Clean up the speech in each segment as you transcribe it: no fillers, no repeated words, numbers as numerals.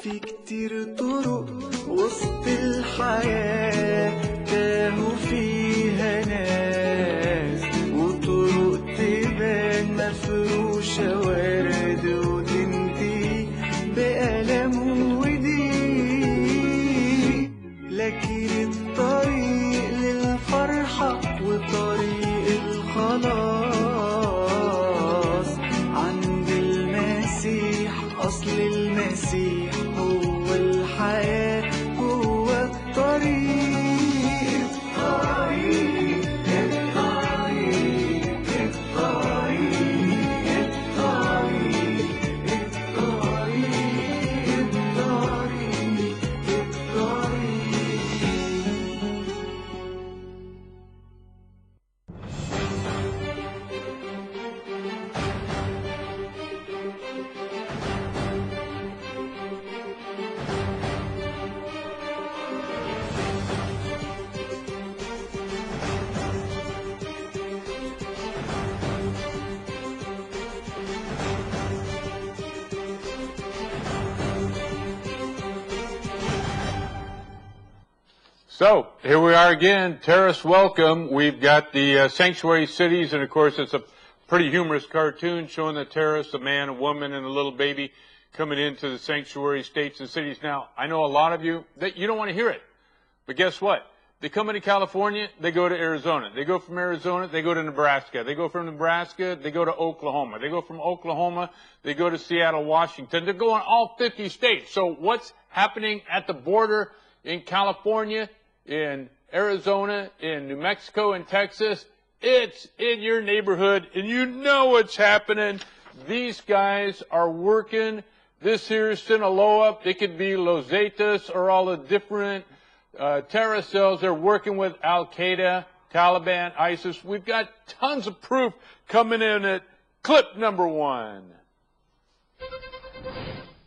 في كتير طرق وسط الحياة تاهوا فيها ناس وطرق تبان مفروشة ورد وتنتهي بألم وضيق لكن الطريق للفرحة وطريق الخلاص عند المسيح أصل المسيح هو الحياة هو الطريق So, here we are again, terrorist welcome. We've got the sanctuary cities, and of course it's a pretty humorous cartoon showing the terrorists, a man, a woman, and a little baby coming into the sanctuary states and cities. Now, I know a lot of you, that you don't want to hear it, but guess what? They come into California, they go to Arizona. They go from Arizona, they go to Nebraska. They go from Nebraska, they go to Oklahoma. They go from Oklahoma, they go to Seattle, Washington. They're going all 50 states. So what's happening at the border in California, in Arizona, in New Mexico, in Texas, it's in your neighborhood, and you know what's happening. These guys are working. This here is Sinaloa. It could be Los Zetas or all the different terrorist cells. They're working with Al Qaeda, Taliban, ISIS. We've got tons of proof coming in at clip number 1.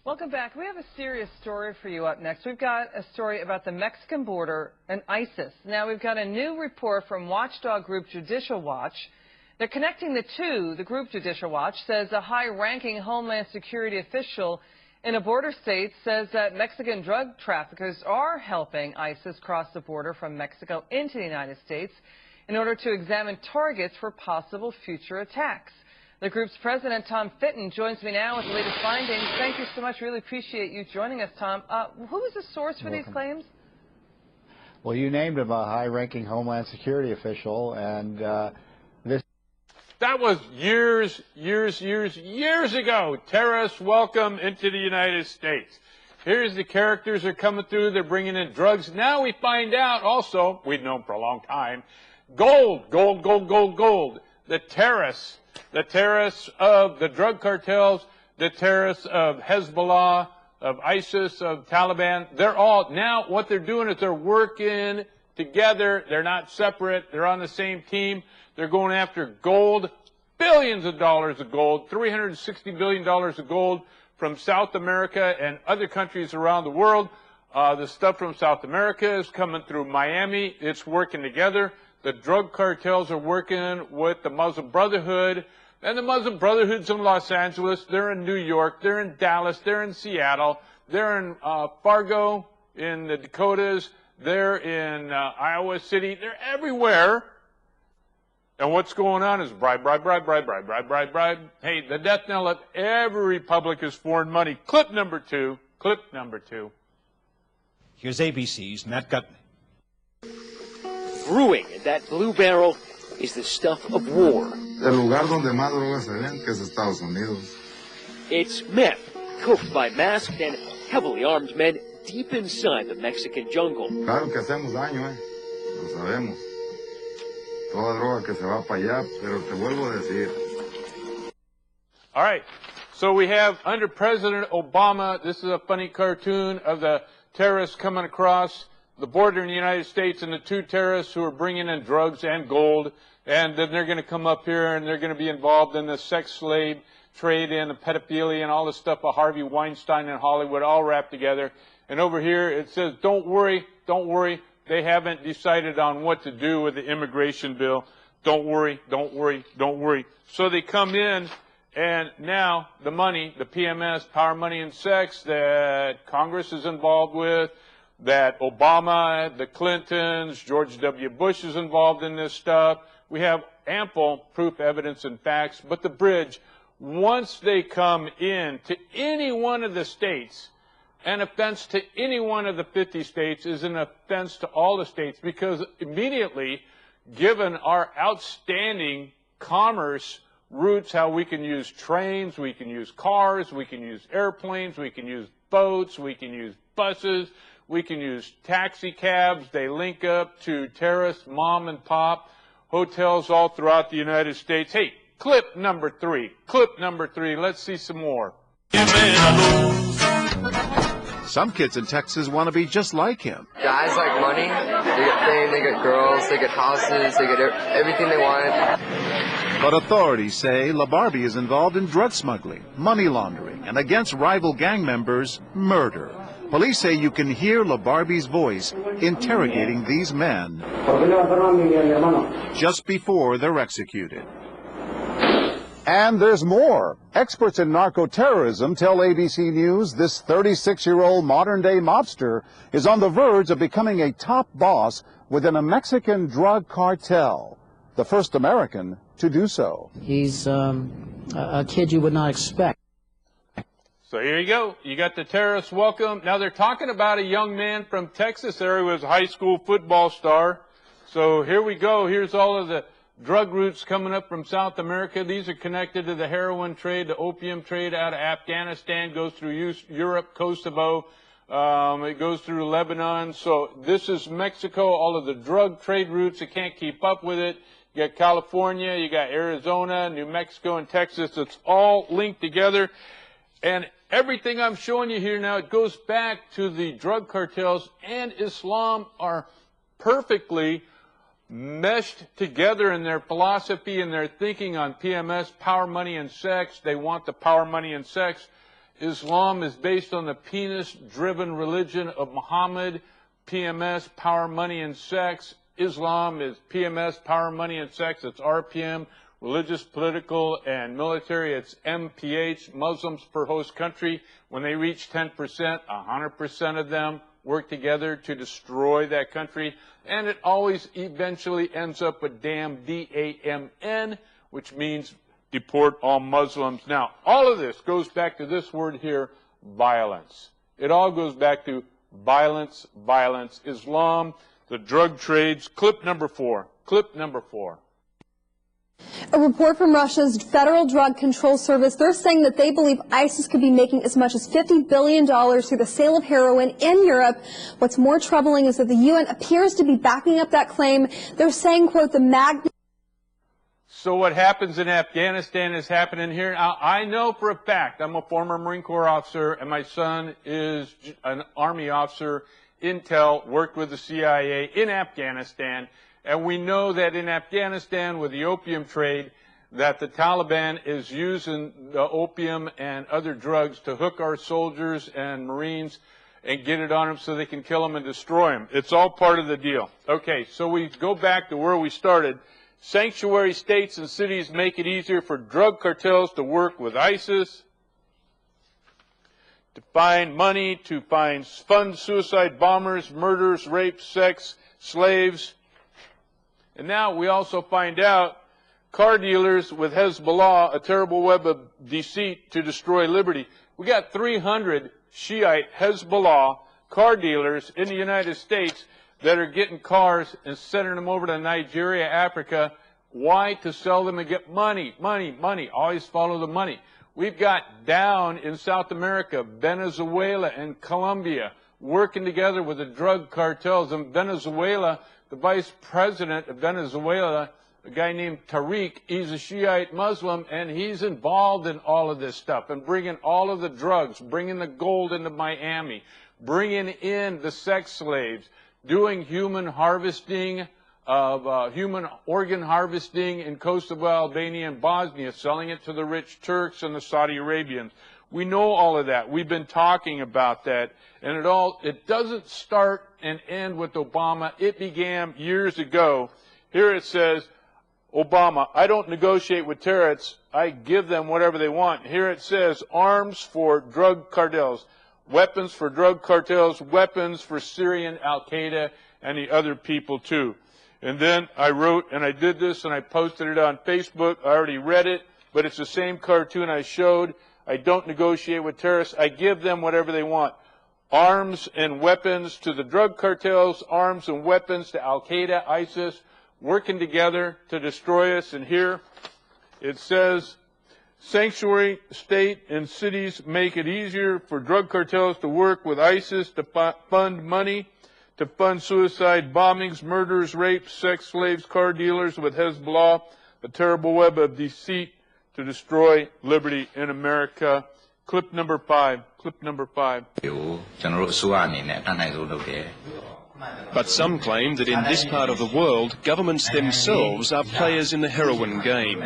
Welcome back. We have a serious story for you up next. We've got a story about the Mexican border and ISIS. Now, we've got a new report from watchdog group Judicial Watch. They're connecting the two. The group Judicial Watch says a high-ranking Homeland Security official in a border state says that Mexican drug traffickers are helping ISIS cross the border from Mexico into the United States in order to examine targets for possible future attacks. The group's president, Tom Fitton, joins me now with the latest findings. Thank you so much. Really appreciate you joining us, Tom. Who is the source for these claims? Well, you named him a high-ranking Homeland Security official, and this... That was years ago. Terrorists welcome into the United States. Here's the characters that are coming through. They're bringing in drugs. Now we find out also, we've known for a long time, gold. The terrorists of the drug cartels, the terrorists of Hezbollah, of ISIS, of Taliban, they're all, now what they're doing is they're working together. They're not separate. They're on the same team. They're going after gold, billions of dollars of gold, $360 billion of gold from South America and other countries around the world. The stuff from South America is coming through Miami. It's working together. The drug cartels are working with the Muslim Brotherhood, and the Muslim Brotherhood's in Los Angeles. They're in New York. They're in Dallas. They're in Seattle. They're in Fargo in the Dakotas. They're in Iowa City. They're everywhere. And what's going on is bribe. Hey, the death knell of every republic is foreign money. Clip number 2. Here's ABC's Matt Gutman. Brewing in that blue barrel is the stuff of war. El lugar donde más drogas se ven, que es Estados Unidos. It's meth, cooked by masked and heavily armed men deep inside the Mexican jungle. Claro que hacemos daño, lo sabemos. Toda droga que se va para allá, pero te vuelvo a decir. All right, so we have under President Obama, this is a funny cartoon of the terrorists coming across the border in the United States and the two terrorists who are bringing in drugs and gold, and then they're going to come up here and they're going to be involved in the sex slave trade and the pedophilia and all the stuff of Harvey Weinstein and Hollywood all wrapped together. And over here it says, don't worry, they haven't decided on what to do with the immigration bill. Don't worry. So they come in And now the money, the PMS, power, money, and sex that Congress is involved with, that Obama, the Clintons, George W. Bush is involved in this stuff. We have ample proof, evidence, and facts. But the bridge, once they come in to any one of the states, an offense to any one of the 50 states is an offense to all the states, because immediately, given our outstanding commerce routes, how we can use trains, we can use cars, we can use airplanes, we can use boats, we can use buses, we can use taxi cabs. They link up to terrorist mom and pop hotels all throughout the United States. Hey, clip number 3. Clip number 3. Let's see some more. Some kids in Texas want to be just like him. Guys like money. They get fame, they get girls, they get houses, they get everything they want. But authorities say LaBarbie is involved in drug smuggling, money laundering, and against rival gang members, murder. Police say you can hear LaBarbie's voice interrogating these men just before they're executed. And there's more. Experts in narco-terrorism tell ABC News this 36-year-old modern-day mobster is on the verge of becoming a top boss within a Mexican drug cartel, the first American to do so. He's a kid you would not expect. So here you go. You got the terrorist welcome. Now they're talking about a young man from Texas there who was a high school football star. So here we go. Here's all of the drug routes coming up from South America. These are connected to the heroin trade, the opium trade out of Afghanistan, goes through Europe, Kosovo, it goes through Lebanon. So this is Mexico, all of the drug trade routes. You can't keep up with it. You got California, you got Arizona, New Mexico, and Texas. It's all linked together. And everything I'm showing you here now, it goes back to the drug cartels and Islam are perfectly meshed together in their philosophy and their thinking on PMS, power, money, and sex. They want the power, money, and sex. Islam is based on the penis-driven religion of Muhammad. PMS, power, money, and sex. Islam is PMS, power, money, and sex. It's RPM, religious, political, and military. It's MPH, Muslims per host country. When they reach 10%, 100% of them work together to destroy that country. And it always eventually ends up with damn D-A-M-N, which means deport all Muslims. Now, all of this goes back to this word here, violence. It all goes back to violence, violence. Islam, the drug trades. Clip number 4. Clip number 4. A report from Russia's Federal Drug Control Service, they're saying that they believe ISIS could be making as much as $50 billion through the sale of heroin in Europe. What's more troubling is that the UN appears to be backing up that claim. They're saying, quote, So what happens in Afghanistan is happening here. Now, I know for a fact, I'm a former Marine Corps officer, and my son is an Army officer, intel, worked with the CIA in Afghanistan. And we know that in Afghanistan with the opium trade, that the Taliban is using the opium and other drugs to hook our soldiers and Marines and get it on them so they can kill them and destroy them. It's all part of the deal. Okay, so we go back to where we started. Sanctuary states and cities make it easier for drug cartels to work with ISIS, to find money, to fund suicide bombers, murders, rapes, sex, slaves. And now we also find out car dealers with Hezbollah, a terrible web of deceit to destroy liberty. We got 300 Shiite Hezbollah car dealers in the United States that are getting cars and sending them over to Nigeria, Africa. Why? To sell them and get money, money, money. Always follow the money. We've got down in South America, Venezuela and Colombia, working together with the drug cartels. In Venezuela, the vice president of Venezuela, a guy named Tariq, he's a Shiite Muslim, and he's involved in all of this stuff and bringing all of the drugs, bringing the gold into Miami, bringing in the sex slaves, doing human harvesting of human organ harvesting in Kosovo, Albania, and Bosnia, selling it to the rich Turks and the Saudi Arabians. We know all of that. We've been talking about that. And it doesn't start and end with Obama. It began years ago. Here it says, Obama, I don't negotiate with terrorists. I give them whatever they want. Here it says arms for drug cartels, weapons for drug cartels, weapons for Syrian Al Qaeda and the other people too. And then I wrote, and I did this, and I posted it on Facebook. I already read it, but it's the same cartoon I showed. I don't negotiate with terrorists. I give them whatever they want. Arms and weapons to the drug cartels, arms and weapons to Al Qaeda, ISIS, working together to destroy us. And here it says, sanctuary state and cities make it easier for drug cartels to work with ISIS to fund money, to fund suicide bombings, murders, rapes, sex slaves, car dealers with Hezbollah, a terrible web of deceit to destroy liberty in America. Clip number 5. Clip number 5. But some claim that in this part of the world, governments themselves are players in the heroin game.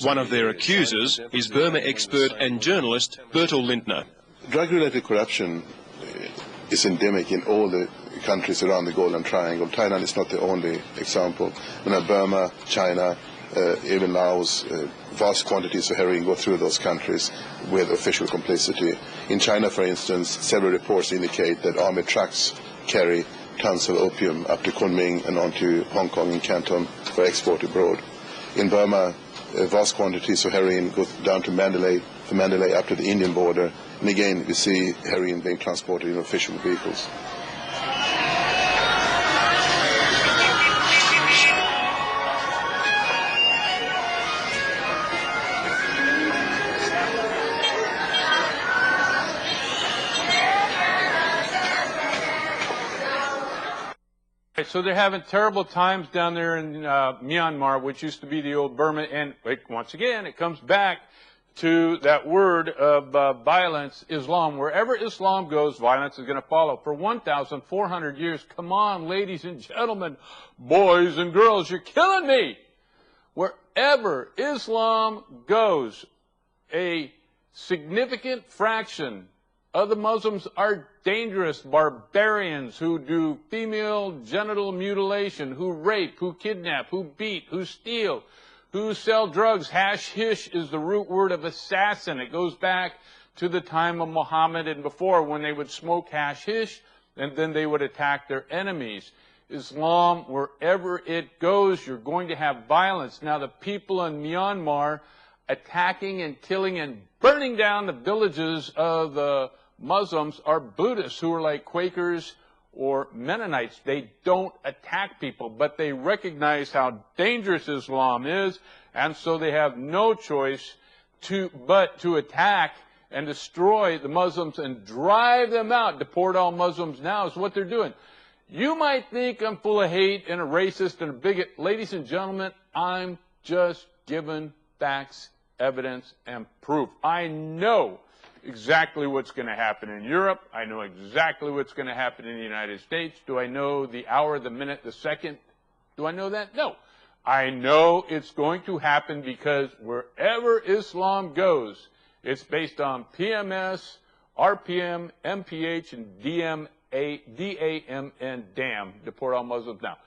One of their accusers is Burma expert and journalist Bertil Lintner. Drug-related corruption is endemic in all the countries around the Golden Triangle. Thailand is not the only example. Burma, China, even Laos, vast quantities of heroin go through those countries with official complicity. In China, for instance, several reports indicate that armored trucks carry tons of opium up to Kunming and on to Hong Kong and Canton for export abroad. In Burma, vast quantities of heroin go down to Mandalay, from Mandalay up to the Indian border, and again we see heroin being transported in official vehicles. So they're having terrible times down there in Myanmar, which used to be the old Burma, and once again, it comes back to that word of violence, Islam. Wherever Islam goes, violence is going to follow. For 1,400 years, come on, ladies and gentlemen, boys and girls, you're killing me. Wherever Islam goes, a significant fraction of the Muslims are dangerous barbarians who do female genital mutilation, who rape, who kidnap, who beat, who steal, who sell drugs. Hashish is the root word of assassin. It goes back to the time of Muhammad and before, when they would smoke hashish and then they would attack their enemies. Islam, wherever it goes, you're going to have violence. Now, the people in Myanmar attacking and killing and burning down the villages of the Muslims are Buddhists who are like Quakers or Mennonites. They don't attack people, but they recognize how dangerous Islam is, and so they have no choice but to attack and destroy the Muslims and drive them out. Deport all Muslims now is what they're doing. You might think I'm full of hate and a racist and a bigot. Ladies and gentlemen, I'm just giving facts, evidence, and proof. I know exactly what's going to happen in Europe. I know exactly what's going to happen in the United States. Do I know the hour, the minute, the second? Do I know that? No. I know it's going to happen because wherever Islam goes, it's based on PMS, RPM, MPH, and DAMN, DAM, deport all Muslims now.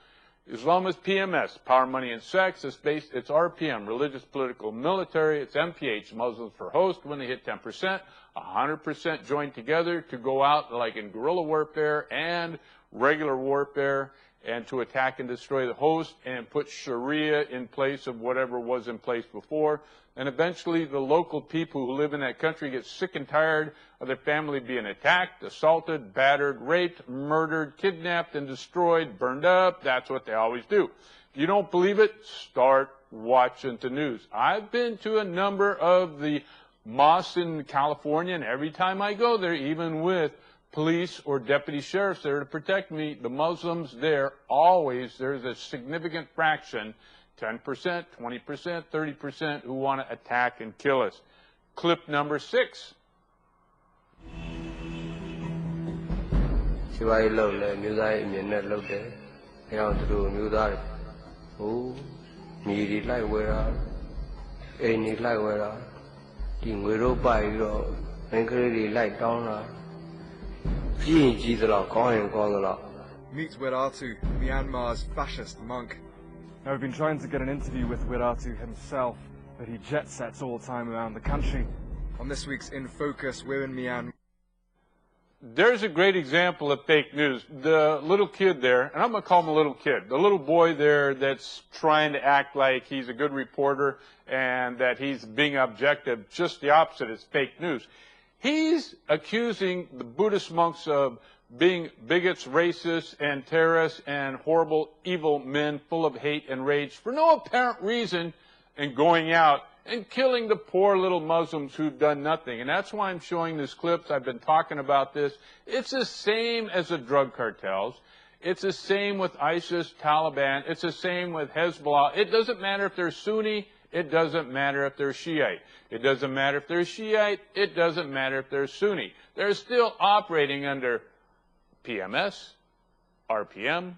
Islam is PMS, power, money, and sex. It's RPM, religious, political, military. It's MPH, Muslims for host when they hit 10%. 100% joined together to go out like in guerrilla warfare and regular warfare and to attack and destroy the host and put Sharia in place of whatever was in place before. And eventually the local people who live in that country get sick and tired of their family being attacked, assaulted, battered, raped, murdered, kidnapped, and destroyed, burned up. That's what they always do. If you don't believe it, start watching the news. I've been to a number of the mosques in California, and every time I go there, even with police or deputy sheriffs there to protect me, the Muslims there always, there's a significant fraction, 10%, 20%, 30%, who want to attack and kill us. Clip number 6. Meet Wiratu, Myanmar's fascist monk. Now, we've been trying to get an interview with Wiratu himself, but he jet sets all the time around the country. On this week's In Focus, we're in Myanmar. There's a great example of fake news. The little kid there, and I'm going to call him a little kid, the little boy there that's trying to act like he's a good reporter and that he's being objective, just the opposite, it's fake news. He's accusing the Buddhist monks of being bigots, racists, and terrorists, and horrible, evil men full of hate and rage for no apparent reason, and going out and killing the poor little Muslims who've done nothing. And that's why I'm showing these clips. I've been talking about this. It's the same as the drug cartels. It's the same with ISIS, Taliban. It's the same with Hezbollah. It doesn't matter if they're Sunni. It doesn't matter if they're Shiite. It doesn't matter if they're Shiite. It doesn't matter if they're Sunni. They're still operating under PMS, RPM,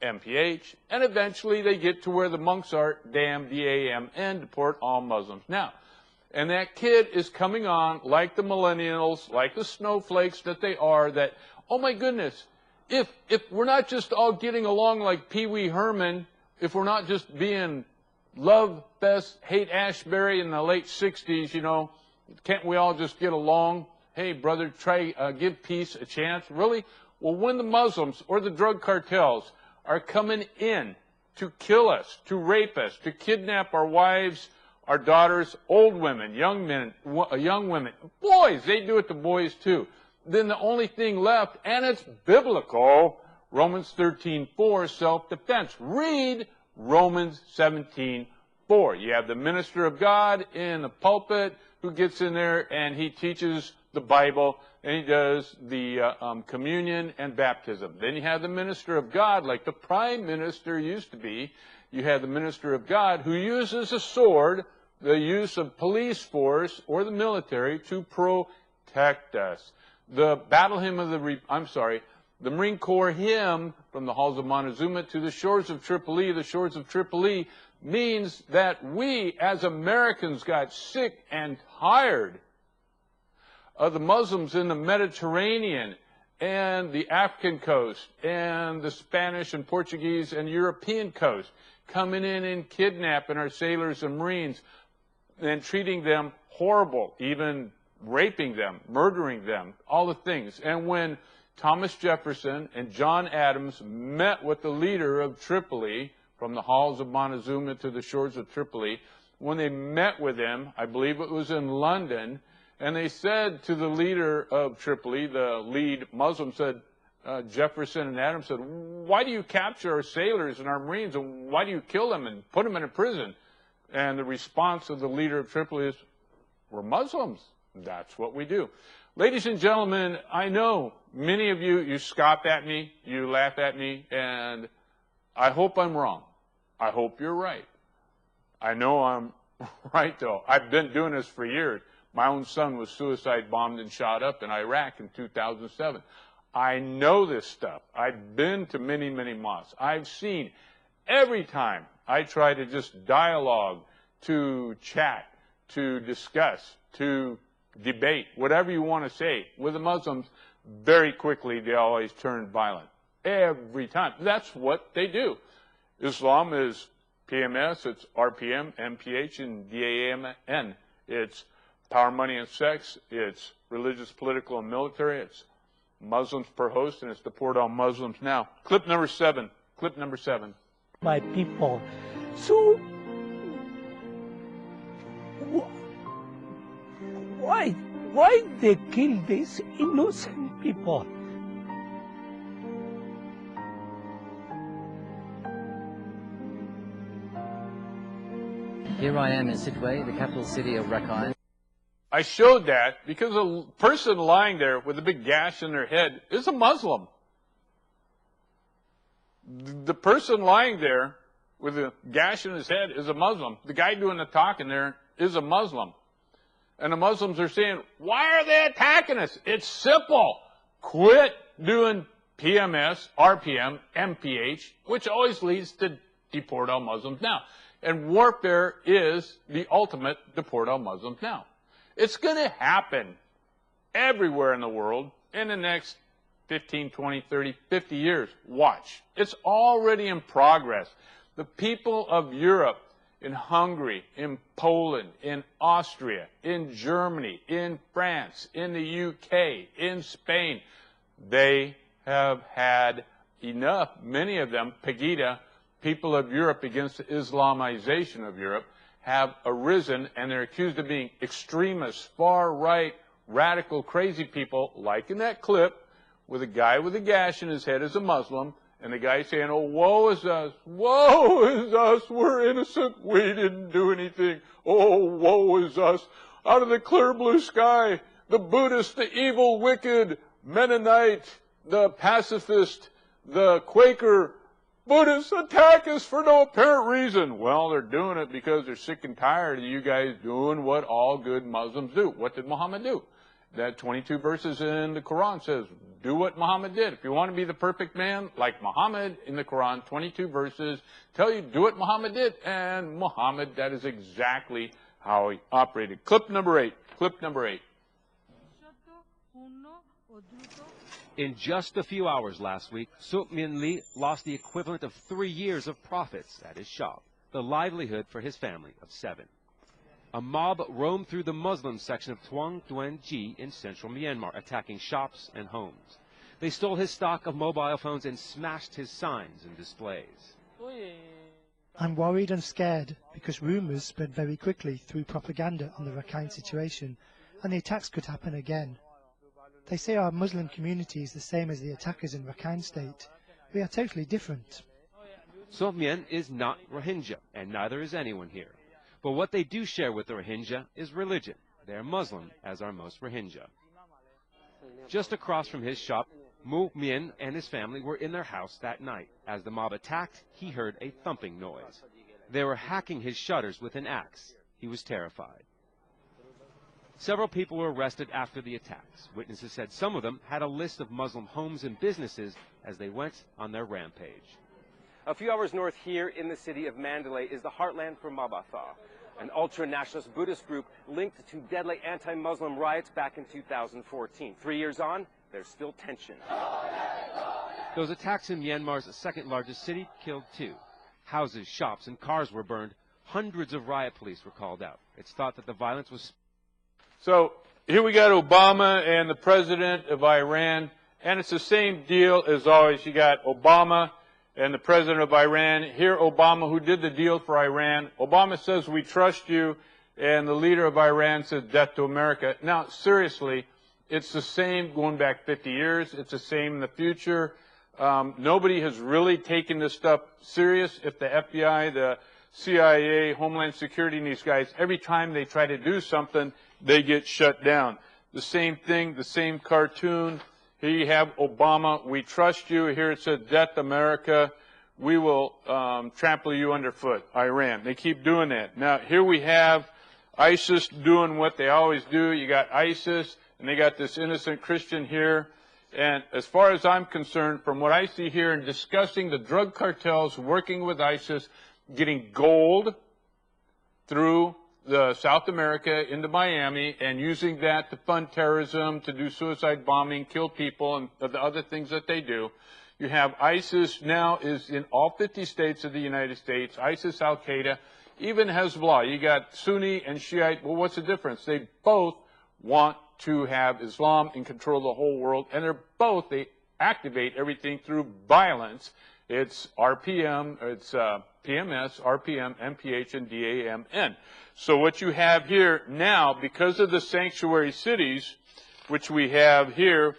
MPH, and eventually they get to where the monks are, damn DAMN, deport all Muslims. Now, and that kid is coming on like the millennials, like the snowflakes that they are, that, oh my goodness, if we're not just all getting along like Pee Wee Herman, if we're not just being love fest, hate Ashbury in the late 60s, you know, can't we all just get along? Hey, brother, try, give peace a chance. Really? Well, when the Muslims or the drug cartels are coming in to kill us, to rape us, to kidnap our wives, our daughters, old women, young men, young women, boys, they do it to boys too. Then the only thing left, and it's biblical, Romans 13:4, self-defense. Read Romans 17:4. You have the minister of God in the pulpit who gets in there and he teaches the Bible, and he does the communion and baptism. Then you have the minister of God, like the prime minister used to be. You have the minister of God who uses a sword, the use of police force or the military to protect us. The battle hymn of the Marine Corps hymn from the halls of Montezuma to the shores of Tripoli means that we as Americans got sick and tired of the Muslims in the Mediterranean and the African coast and the Spanish and Portuguese and European coast coming in and kidnapping our sailors and Marines and treating them horrible, even raping them, murdering them, all the things. And when Thomas Jefferson and John Adams met with the leader of Tripoli from the halls of Montezuma to the shores of Tripoli, when they met with him, I believe it was in London, and they said to the leader of Tripoli, the lead Muslim said, Jefferson and Adams said, why do you capture our sailors and our Marines, and why do you kill them and put them in a prison? And the response of the leader of Tripoli is, we're Muslims. That's what we do. Ladies and gentlemen, I know many of you scoff at me, you laugh at me, and I hope I'm wrong. I hope you're right. I know I'm right, though. I've been doing this for years. My own son was suicide bombed and shot up in Iraq in 2007. I know this stuff. I've been to many, many mosques. I've seen every time I try to just dialogue, to chat, to discuss, to debate, whatever you want to say, with the Muslims, very quickly they always turn violent. Every time. That's what they do. Islam is PMS, it's RPM, MPH, and DAMN. It's power, money, and sex. It's religious, political, and military. It's Muslims per host, and it's deport all Muslims now. Clip number 7. Clip number 7. My people. So, why they kill these innocent people? Here I am in Sittwe, the capital city of Rakhine. I showed that because a person lying there with a big gash in their head is a Muslim. The person lying there with a gash in his head is a Muslim. The guy doing the talking there is a Muslim. And the Muslims are saying, why are they attacking us? It's simple. Quit doing PMS, RPM, MPH, which always leads to deport all Muslims now. And warfare is the ultimate deport all Muslims now. It's going to happen everywhere in the world in the next 15, 20, 30, 50 years. Watch. It's already in progress. The people of Europe, in Hungary, in Poland, in Austria, in Germany, in France, in the UK, in Spain, they have had enough. Many of them, Pegida, people of Europe against the Islamization of Europe, have arisen, and they're accused of being extremists, far-right, radical, crazy people, like in that clip, with a guy with a gash in his head as a Muslim, and the guy saying, oh, woe is us, we're innocent, we didn't do anything, oh, woe is us, out of the clear blue sky, the Buddhist, the evil, wicked, Mennonite, the pacifist, the Quaker, Buddhists attack us for no apparent reason. Well, they're doing it because they're sick and tired of you guys doing what all good Muslims do. What did Muhammad do? That 22 verses in the Quran says, do what Muhammad did. If you want to be the perfect man, like Muhammad in the Quran, 22 verses tell you, do what Muhammad did. And Muhammad, that is exactly how he operated. Clip number 8. Clip number 8. In just a few hours last week, Sup Min Lee lost the equivalent of 3 years of profits at his shop, the livelihood for his family of 7. A mob roamed through the Muslim section of Tuang Duan Ji in central Myanmar, attacking shops and homes. They stole his stock of mobile phones and smashed his signs and displays. I'm worried and scared because rumours spread very quickly through propaganda on the Rakhine situation, and the attacks could happen again. They say our Muslim community is the same as the attackers in Rakhine State. We are totally different. Sup Mien is not Rohingya, and neither is anyone here. But what they do share with the Rohingya is religion. They are Muslim, as are most Rohingya. Just across from his shop, Mu Mien and his family were in their house that night. As the mob attacked, he heard a thumping noise. They were hacking his shutters with an axe. He was terrified. Several people were arrested after the attacks. Witnesses said some of them had a list of Muslim homes and businesses as they went on their rampage. A few hours north here in the city of Mandalay is the heartland for Mabatha, an ultra-nationalist Buddhist group linked to deadly anti-Muslim riots back in 2014. 3 years on, there's still tension. Those attacks in Myanmar's second-largest city killed 2. Houses, shops, and cars were burned. Hundreds of riot police were called out. It's thought that the violence was... So here we got Obama and the president of Iran, and it's the same deal as always. You got Obama and the president of Iran. Here Obama, who did the deal for Iran. Obama says, we trust you, and the leader of Iran says, death to America. Now, seriously, it's the same going back 50 years. It's the same in the future. Nobody has really taken this stuff serious. If the FBI, the CIA, Homeland Security, and these guys, every time they try to do something, they get shut down. The same thing, the same cartoon. Here you have Obama, we trust you. Here it says, death America. We will trample you underfoot, Iran. They keep doing that. Now, here we have ISIS doing what they always do. You got ISIS, and they got this innocent Christian here. And as far as I'm concerned, from what I see here in discussing the drug cartels working with ISIS, getting gold through the South America into Miami and using that to fund terrorism, to do suicide bombing, kill people, and the other things that they do. You have ISIS now is in all 50 states of the United States, ISIS, Al Qaeda, even Hezbollah. You got Sunni and Shiite. Well, what's the difference? They both want to have Islam and control the whole world, and they activate everything through violence. It's RPM, it's PMS, RPM, MPH, and DAMN. So what you have here now, because of the sanctuary cities, which we have here,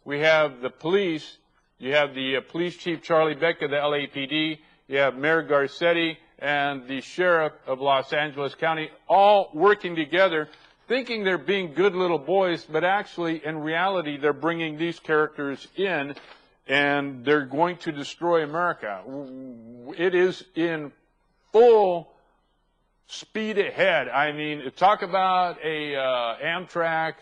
we have the police, you have the police chief Charlie Beck of the LAPD, you have Mayor Garcetti and the sheriff of Los Angeles County, all working together, thinking they're being good little boys, but actually, in reality, they're bringing these characters in, and they're going to destroy America. It is in full speed ahead. I mean, talk about a Amtrak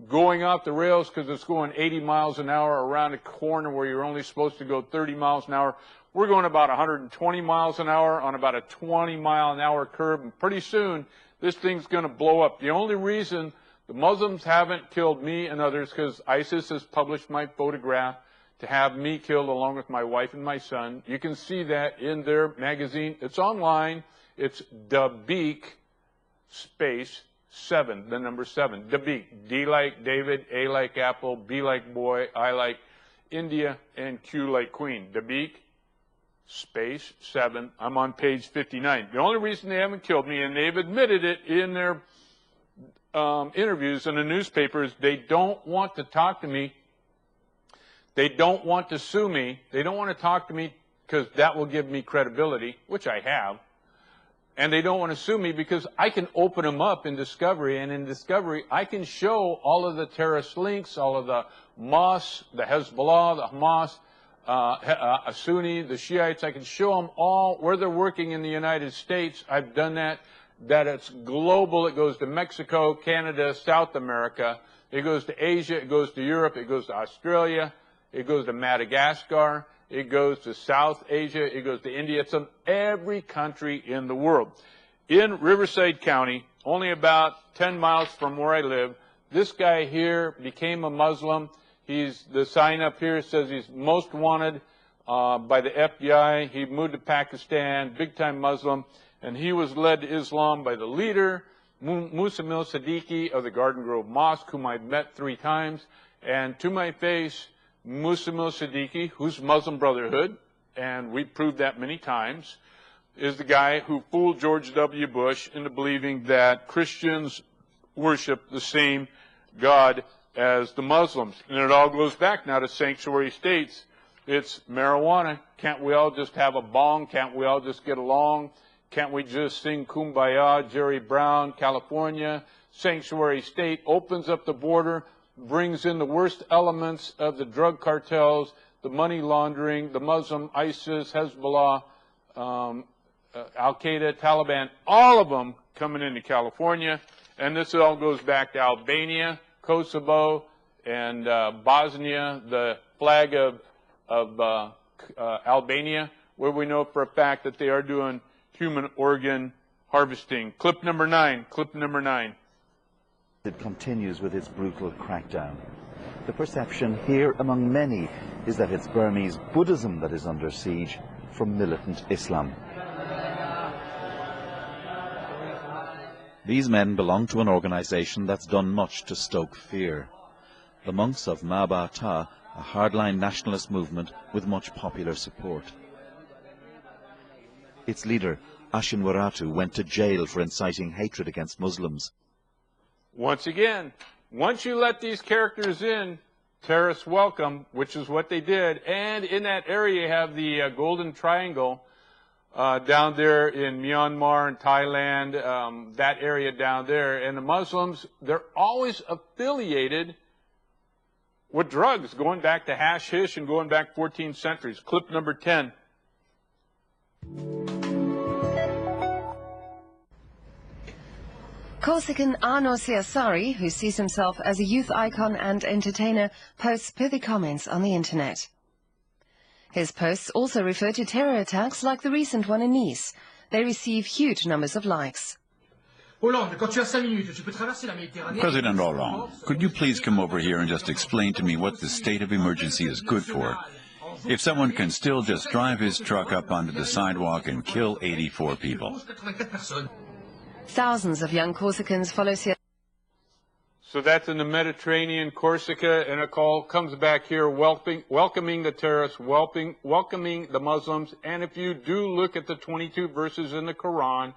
going off the rails because it's going 80 miles an hour around a corner where you're only supposed to go 30 miles an hour. We're going about 120 miles an hour on about a 20-mile-an-hour curve, and pretty soon this thing's going to blow up. The only reason the Muslims haven't killed me and others because ISIS has published my photograph to have me killed along with my wife and my son. You can see that in their magazine. It's online. It's Dabiq space 7, the number 7. Dabiq. D like David, A like Apple, B like boy, I like India, and Q like Queen. Dabiq space 7. I'm on page 59. The only reason they haven't killed me, and they've admitted it in their interviews in the newspapers, they don't want to talk to me. They don't want to sue me. They don't want to talk to me because that will give me credibility, which I have. And they don't want to sue me because I can open them up in Discovery, and in Discovery I can show all of the terrorist links, all of the Hamas, the Hezbollah, the Hamas, Sunni, the Shiites. I can show them all where they're working in the United States. I've done that. That it's global. It goes to Mexico, Canada, South America. It goes to Asia. It goes to Europe. It goes to Australia. It goes to Madagascar. It goes to South Asia. It goes to India. It's in every country in the world. In Riverside County, only about 10 miles from where I live, this guy here became a Muslim. The sign up here says he's most wanted by the FBI. He moved to Pakistan, big-time Muslim, and he was led to Islam by the leader, Musamil Siddiqui of the Garden Grove Mosque, whom I've met 3 times. And to my face, Musamil Siddiqui, who's Muslim Brotherhood, and we proved that many times, is the guy who fooled George W. Bush into believing that Christians worship the same God as the Muslims. And it all goes back now to sanctuary states. It's marijuana. Can't we all just have a bong? Can't we all just get along? Can't we just sing Kumbaya? Jerry Brown, California, sanctuary state, opens up the border, brings in the worst elements of the drug cartels, the money laundering, the Muslim, ISIS, Hezbollah, Al Qaeda, Taliban, all of them coming into California. And this all goes back to Albania, Kosovo, and Bosnia, the flag of Albania, where we know for a fact that they are doing human organ harvesting. Clip number 9. Clip number 9. It continues with its brutal crackdown. The perception here among many is that it's Burmese Buddhism that is under siege from militant Islam. These men belong to an organization that's done much to stoke fear. The monks of Ma Ba Tha, a hardline nationalist movement with much popular support. Its leader, Ashin Waratu, went to jail for inciting hatred against Muslims. Once again, once you let these characters in, terrorists welcome, which is what they did. And in that area, you have the Golden Triangle down there in Myanmar and Thailand, that area down there. And the Muslims, they're always affiliated with drugs, going back to hashish and going back 14 centuries. Clip number 10. Corsican Arno Siasari, who sees himself as a youth icon and entertainer, posts pithy comments on the internet. His posts also refer to terror attacks like the recent one in Nice. They receive huge numbers of likes. President Hollande, could you please come over here and just explain to me what the state of emergency is good for? If someone can still just drive his truck up onto the sidewalk and kill 84 people. Thousands of young Corsicans follow Siasari. So that's in the Mediterranean, Corsica, and it all comes back here, welcoming the terrorists, welcoming the Muslims. And if you do look at the 22 verses in the Quran,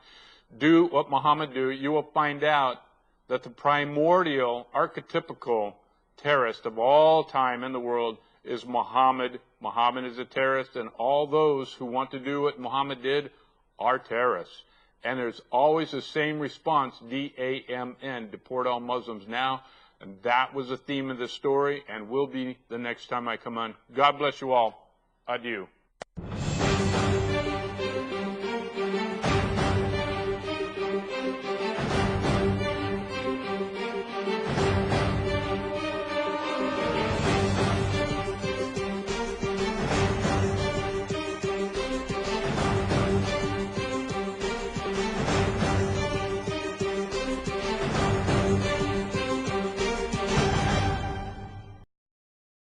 do what Muhammad do, you will find out that the primordial, archetypical terrorist of all time in the world is Muhammad. Muhammad is a terrorist, and all those who want to do what Muhammad did are terrorists. And there's always the same response, D-A-M-N, deport all Muslims now. And that was the theme of the story and will be the next time I come on. God bless you all. Adieu.